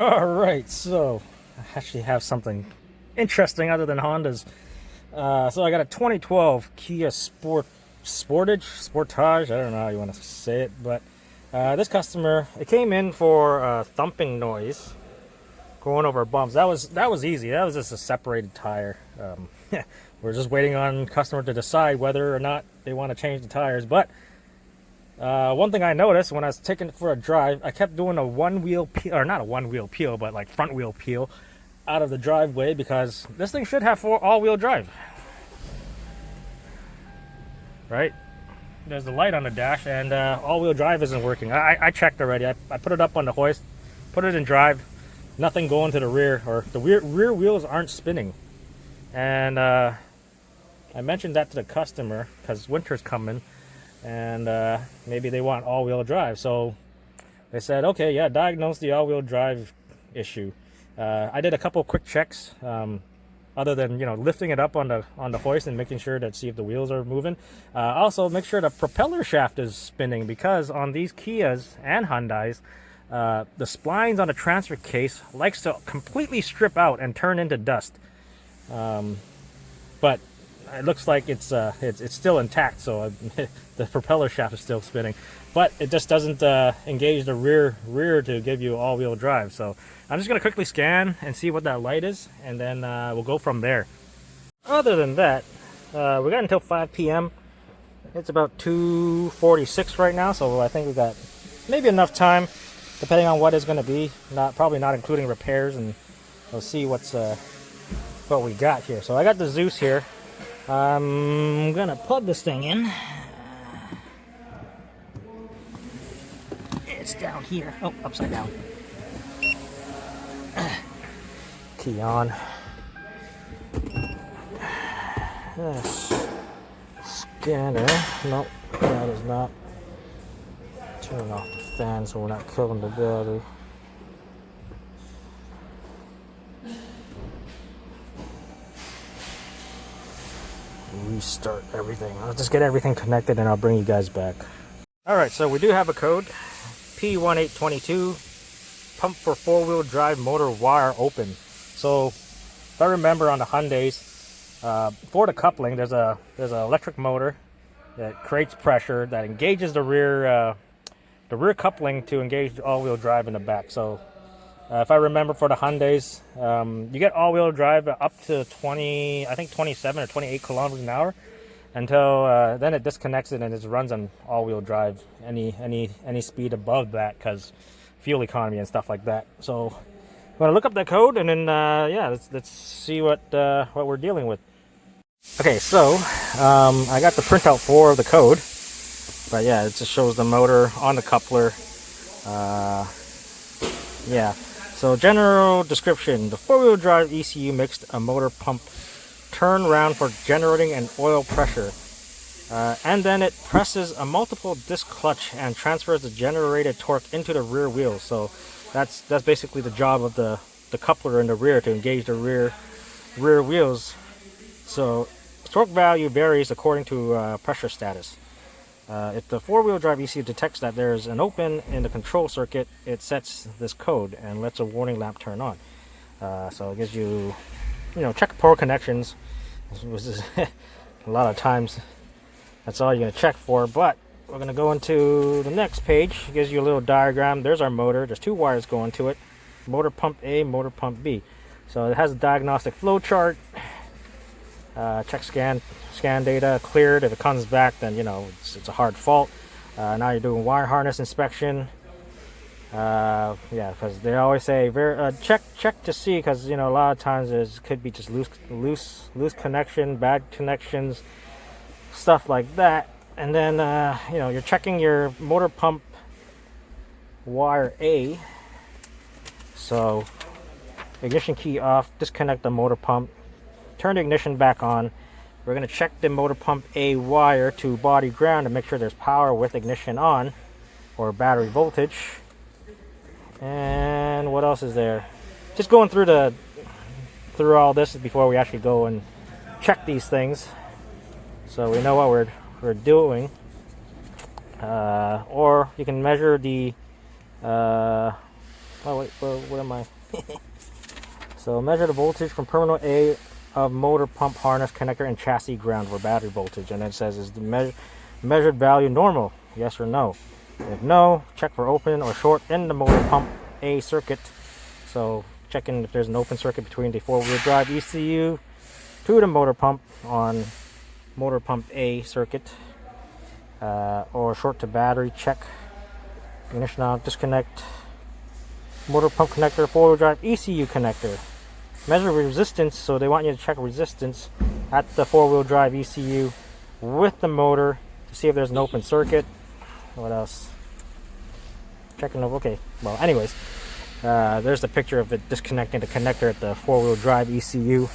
Alright, so I actually have something interesting other than Hondas. So I got a 2012 Kia Sportage, I don't know how you want to say it, but this customer, it came in for thumping noise going over bumps. That was easy. That was just a separated tire. We're just waiting on customer to decide whether or not they want to change the tires. But one thing I noticed when I was taking it for a drive, I kept doing a one-wheel peel, or not a one-wheel peel, but like front-wheel peel out of the driveway because this thing should have all-wheel drive. Right? There's the light on the dash, and all-wheel drive isn't working. I checked already. I put it up on the hoist, put it in drive, nothing going to the rear, or the rear wheels aren't spinning. And I mentioned that to the customer because winter's coming, and maybe they want all-wheel drive. So they said, okay, yeah, diagnose the all-wheel drive issue. I did a couple quick checks, other than lifting it up on the hoist and making sure to see if the wheels are moving. Also, make sure the propeller shaft is spinning because on these Kias and Hyundais, the splines on the transfer case likes to completely strip out and turn into dust. But it looks like it's still intact, so the propeller shaft is still spinning, but it just doesn't engage the rear to give you all-wheel drive. So I'm just gonna quickly scan and see what that light is, and then we'll go from there. Other than that, we got until 5 p.m. It's about 2:46 right now, so I think we got maybe enough time, depending on what it's gonna be. Probably not including repairs, and we'll see what we got here. So I got the Zeus here. I'm gonna plug this thing in. It's down here. Oh, upside down. Key on. Yes. Scanner. Nope, that is not. Turn off the fan so we're not killing the battery. Restart everything. I'll just get everything connected and I'll bring you guys back. Alright, so we do have a code. P1822 Pump for 4-wheel drive motor wire open. So if I remember on the Hyundais, for the coupling, there's an electric motor that creates pressure that engages the rear coupling to engage all-wheel drive in the back. So if I remember, for the Hyundais, you get all-wheel drive up to 27 or 28 kilometers an hour until then it disconnects it and it runs on all-wheel drive any speed above that because fuel economy and stuff like that. So I'm gonna look up that code and then yeah, let's see what we're dealing with. Okay, so I got the printout for the code, but yeah, it just shows the motor on the coupler. Yeah. So general description: the 4-wheel drive ECU mixed a motor pump turn round for generating an oil pressure, and then it presses a multiple disc clutch and transfers the generated torque into the rear wheels. So that's basically the job of the coupler in the rear, to engage the rear wheels. So torque value varies according to pressure status. If the 4-wheel drive ECU detects that there's an open in the control circuit, it sets this code and lets a warning lamp turn on. So it gives you, check power connections. This is a lot of times that's all you're going to check for, but we're going to go into the next page. It gives you a little diagram. There's our motor. There's 2 wires going to it. Motor pump A, motor pump B. So it has a diagnostic flow chart. Check scan data, cleared. If it comes back, then it's a hard fault. Now you're doing wire harness inspection. Yeah, because they always say check to see, because a lot of times it could be just loose connection, bad connections, stuff like that. And then you're checking your motor pump wire A. So ignition key off, disconnect the motor pump, turn the ignition back on. We're going to check the motor pump A wire to body ground to make sure there's power with ignition on, or battery voltage. And what else is there? Just going through all this before we actually go and check these things, so we know what we're doing. Or you can measure the Oh wait, what am I? So measure the voltage from terminal A of motor pump harness connector and chassis ground for battery voltage. And it says, is the measured value normal? Yes or no? If no, check for open or short in the motor pump A circuit. So checking if there's an open circuit between the four-wheel drive ECU to the motor pump on motor pump A circuit, or short to battery. Check ignition on, disconnect motor pump connector, four-wheel drive ECU connector. Measure resistance, so they want you to check resistance at the four-wheel drive ECU with the motor to see if there's an open circuit. What else? Checking over. Okay, well, anyways, there's the picture of it disconnecting the connector at the four-wheel drive ECU.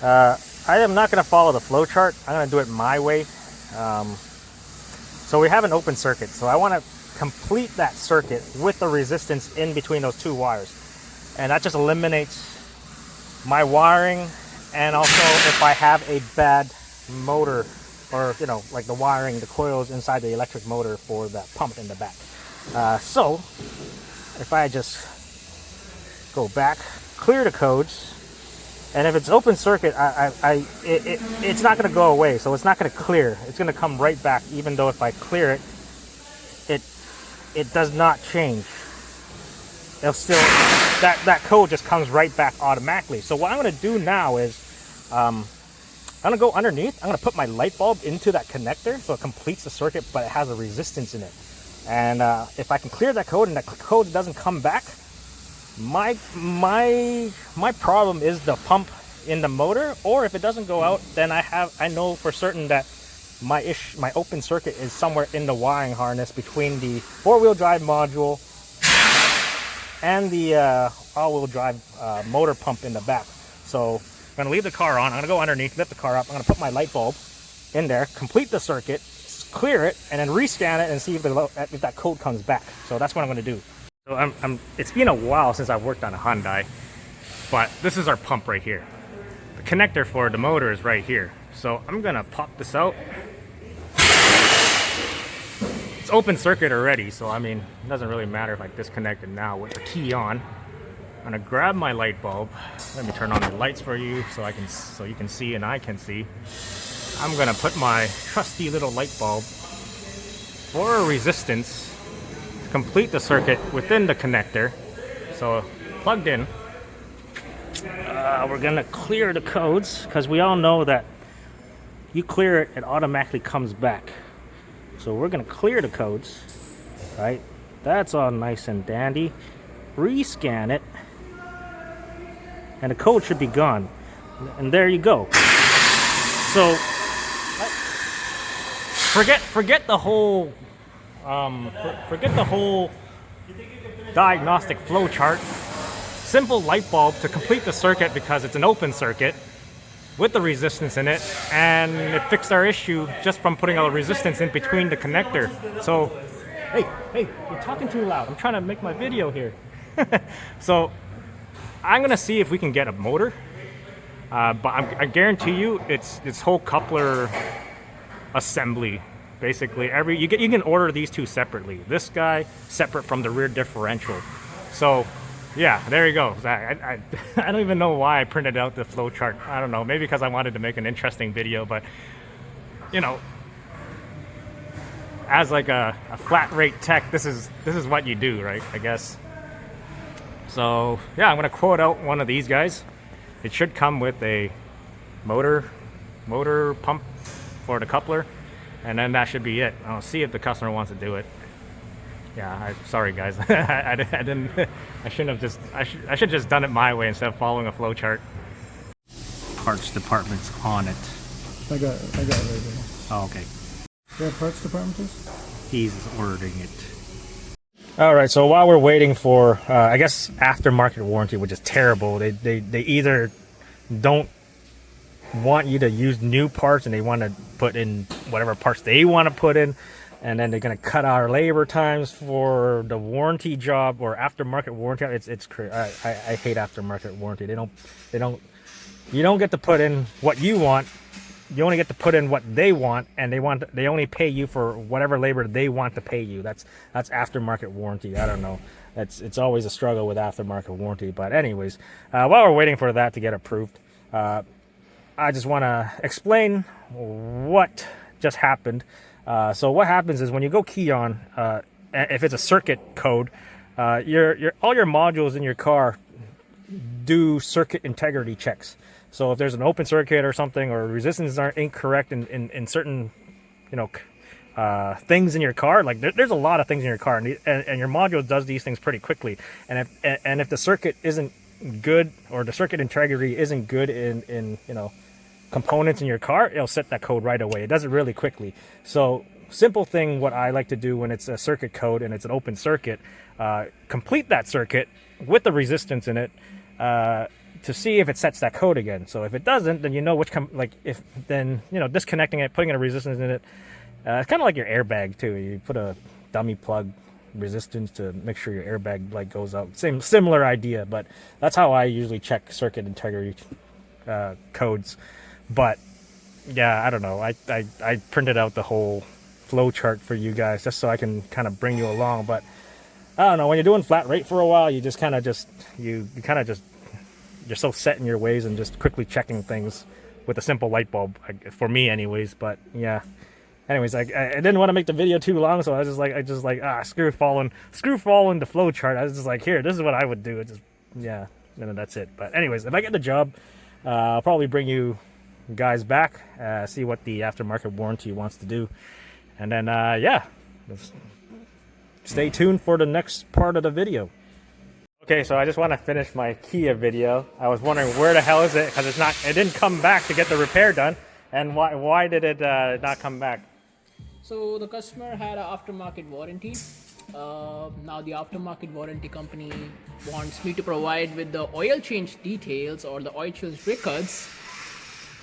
I am not going to follow the flow chart. I'm going to do it my way. So we have an open circuit, so I want to complete that circuit with the resistance in between those two wires, and that just eliminates my wiring, and also if I have a bad motor, or you know, like the wiring, the coils inside the electric motor for that pump in the back. So if I just go back, clear the codes, and if it's open circuit, it's not going to go away, so it's not going to clear. It's going to come right back, even though if I clear it, it does not change. It'll still, that code just comes right back automatically. So what I'm going to do now is I'm going to go underneath. I'm going to put my light bulb into that connector so it completes the circuit, but it has a resistance in it. And if I can clear that code and that code doesn't come back, my problem is the pump in the motor. Or if it doesn't go out, then I know for certain that my open circuit is somewhere in the wiring harness between the four-wheel drive module and the all-wheel drive motor pump in the back. So I'm going to leave the car on. I'm going to go underneath, lift the car up. I'm going to put my light bulb in there, complete the circuit, clear it, and then rescan it and see if that code comes back. So that's what I'm going to do. So it's been a while since I've worked on a Hyundai, but this is our pump right here. The connector for the motor is right here. So I'm going to pop this out. It's open circuit already, so I mean, it doesn't really matter if I disconnect it now with the key on. I'm gonna grab my light bulb. Let me turn on the lights for you so you can see and I can see. I'm gonna put my trusty little light bulb for a resistance to complete the circuit within the connector. So plugged in. We're gonna clear the codes because we all know that you clear it, it automatically comes back. So we're going to clear the codes, right? That's all nice and dandy. Rescan it, and the code should be gone. And there you go. So forget the whole diagnostic flow chart. Simple light bulb to complete the circuit because it's an open circuit with the resistance in it, and it fixed our issue just from putting a resistance in between the connector. So, hey, you're talking too loud. I'm trying to make my video here. So, I'm gonna see if we can get a motor, but I guarantee you, it's whole coupler assembly. Basically, you can order these two separately. This guy separate from the rear differential. So. Yeah, there you go. I don't even know why I printed out the flow chart. I don't know, maybe because I wanted to make an interesting video, but you know, as like a flat rate tech, this is what you do, right? I guess. So yeah, I'm gonna quote out one of these guys. It should come with a motor pump for the coupler, and then that should be it. I'll see if the customer wants to do it. Yeah, sorry guys. I didn't. I shouldn't have just. I should just done it my way instead of following a flow chart. Parts department's on it. I got it right there. Oh, okay. Yeah, parts department is? He's ordering it. All right. So while we're waiting for, I guess aftermarket warranty, which is terrible. They either don't want you to use new parts and they want to put in whatever parts they want to put in. And then they're gonna cut our labor times for the warranty job or aftermarket warranty. It's crazy. I hate aftermarket warranty. You don't get to put in what you want you only get to put in what they want, and they only pay you for whatever labor they want to pay you. That's aftermarket warranty. I don't know. It's always a struggle with aftermarket warranty. But anyways, while we're waiting for that to get approved, I just want to explain what just happened. So what happens is when you go key on, if it's a circuit code, all your modules in your car do circuit integrity checks. So if there's an open circuit or something, or resistances are incorrect in certain, things in your car, like there's a lot of things in your car, and your module does these things pretty quickly. And if the circuit isn't good, or the circuit integrity isn't good in components in your car, it'll set that code right away. It does it really quickly. So simple thing, what I like to do when it's a circuit code and it's an open circuit, complete that circuit with the resistance in it, to see if it sets that code again. So if it doesn't, then you know which disconnecting it, putting in a resistance in it. It's kind of like your airbag too. You put a dummy plug resistance to make sure your airbag light goes out. Similar idea, but that's how I usually check circuit integrity codes. But yeah, I don't know. I printed out the whole flow chart for you guys just so I can kind of bring you along. But I don't know, when you're doing flat rate for a while, you just you're so set in your ways and just quickly checking things with a simple light bulb, for me anyways. But yeah, anyways, I didn't want to make the video too long, so I just like screw following the flow chart. I was just like, here, this is what I would do. It just, yeah, and then that's it. But anyways, if I get the job, I'll probably bring you guys back, see what the aftermarket warranty wants to do, and then yeah, stay tuned for the next part of the video. Okay, so I just want to finish my Kia video. I was wondering where the hell is it, because it didn't come back to get the repair done. And why did it not come back? So the customer had an aftermarket warranty. Now the aftermarket warranty company wants me to provide with the oil change details or the oil change records,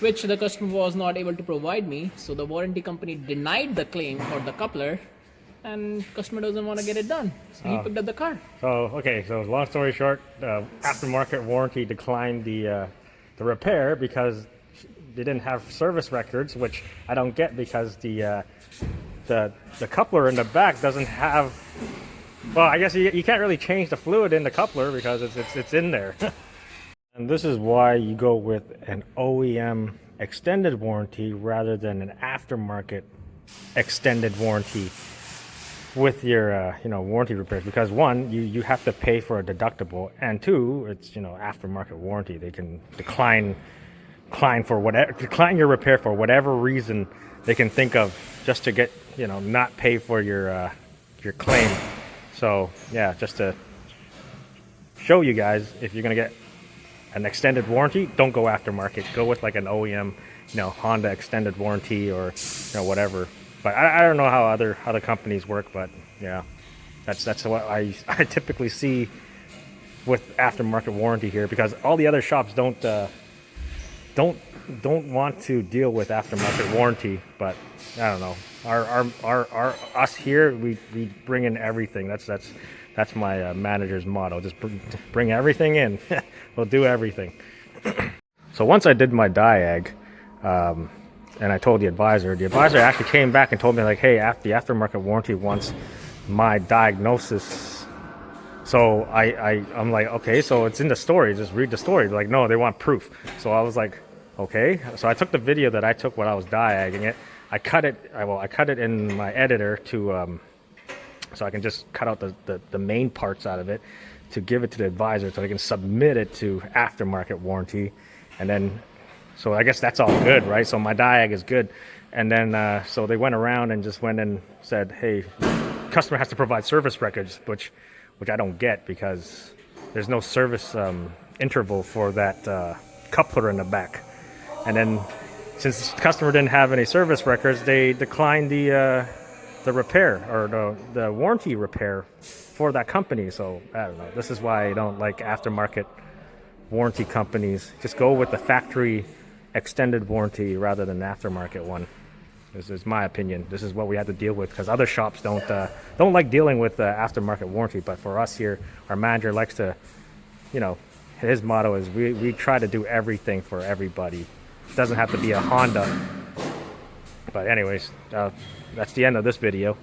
which the customer was not able to provide me. So the warranty company denied the claim for the coupler, and customer doesn't want to get it done. So he picked up the car. So okay, so long story short, aftermarket warranty declined the repair because they didn't have service records, which I don't get, because the coupler in the back doesn't have. Well, I guess you can't really change the fluid in the coupler because it's in there. And this is why you go with an OEM extended warranty rather than an aftermarket extended warranty with your warranty repairs, because one, you have to pay for a deductible, and two, it's aftermarket warranty. They can decline your repair for whatever reason they can think of, just to get not pay for your claim. So yeah, just to show you guys, if you're gonna get an extended warranty, don't go aftermarket. Go with like an OEM, Honda extended warranty, or whatever. But I don't know how other companies work, but yeah, that's what I typically see with aftermarket warranty here, because all the other shops don't want to deal with aftermarket warranty. But I don't know, our us here, we bring in everything. That's my manager's motto. Just bring everything in. We'll do everything. So once I did my diag, and I told the advisor actually came back and told me, like, hey, the aftermarket warranty wants my diagnosis. So I'm like, okay, so it's in the story, just read the story. They're like, no, they want proof. So I was like, okay. So I took the video that I took when I was diagging it. I cut it in my editor to so I can just cut out the main parts out of it to give it to the advisor so they can submit it to aftermarket warranty. And then, so I guess that's all good, right? So my diag is good. And then, so they went around and just went and said, hey, customer has to provide service records, which I don't get, because there's no service interval for that coupler in the back. And then, since the customer didn't have any service records, they declined the repair, or the warranty repair for that company. So I don't know. This is why I don't like aftermarket warranty companies. Just go with the factory extended warranty rather than an aftermarket one. This is my opinion. This is what we have to deal with, because other shops don't like dealing with aftermarket warranty. But for us here, our manager likes to, his motto is we try to do everything for everybody. doesn't have to be a Honda. But anyways, that's the end of this video.